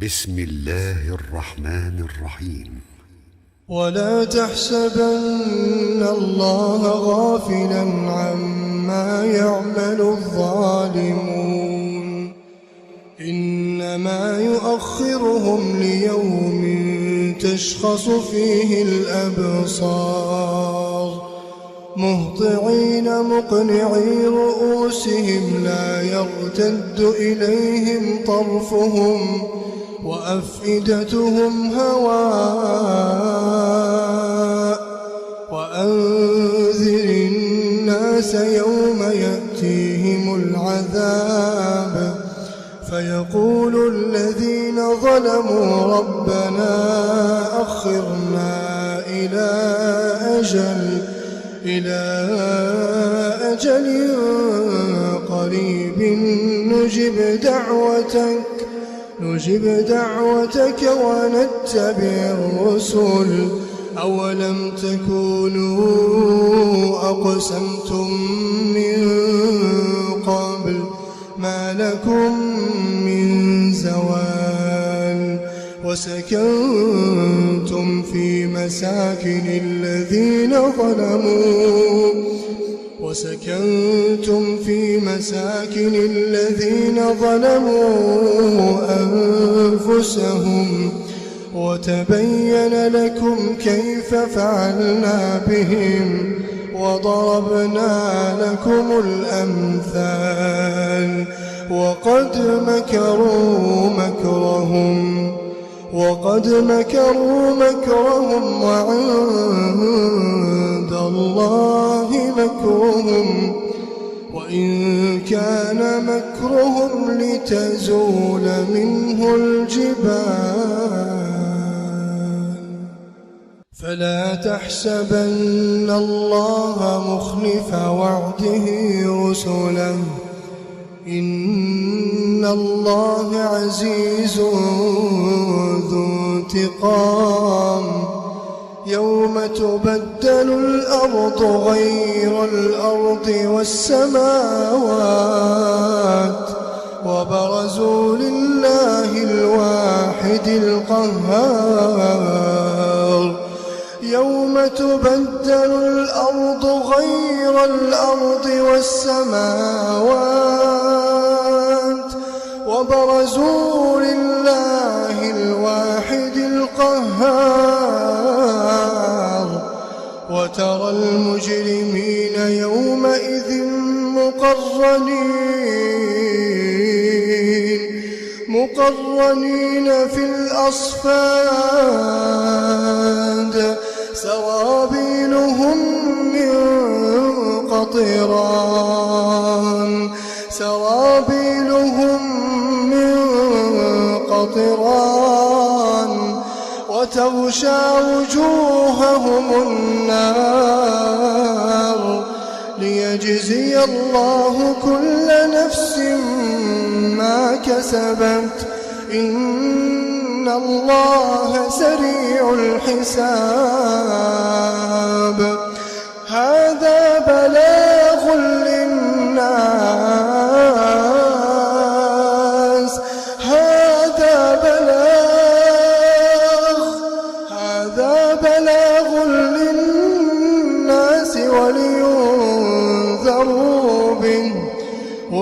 بسم الله الرحمن الرحيم. ولا تحسبن الله غافلا عما يعمل الظالمون إنما يؤخرهم ليوم تشخص فيه الأبصار مهطعين مقنعي رؤوسهم لا يرتد إليهم طرفهم وأفئدتهم هواء وأنذر الناس يوم يأتيهم العذاب فيقول الذين ظلموا ربنا أخرنا إلى أجل قريب نجب دعوتك ونتبع الرسل أولم تكونوا أقسمتم من قبل ما لكم من زوال وسكنتم في مساكن الذين ظلموا أنفسهم وتبين لكم كيف فعلنا بهم وضربنا لكم الأمثال وقد مكروا مكرهم وعند الله مكرهم وإن كان مكرهم لتزول منه الجبال فلا تحسبن الله مخلف وعده رسله إن الله عزيز ذو انتقام يوم تبدل الأرض غير الأرض والسماوات وبرزوا لله الواحد القهار يوم تبدل الأرض غير الأرض والسماوات وبرزوا لله الواحد القهار وترى المجرمين يومئذ مقرنين في الأصفاد سرابيلهم من قطران وتغشى وجوههم النار ليجزي الله كل نفس ما كسبت إن الله سريع الحساب هذا بلاغ للناس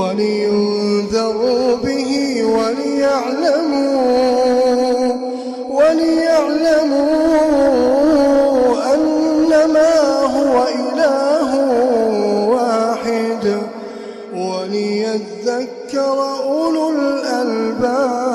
ولينذروا به وليعلموا أنما هو إله واحد وليذكر أولو الألباب.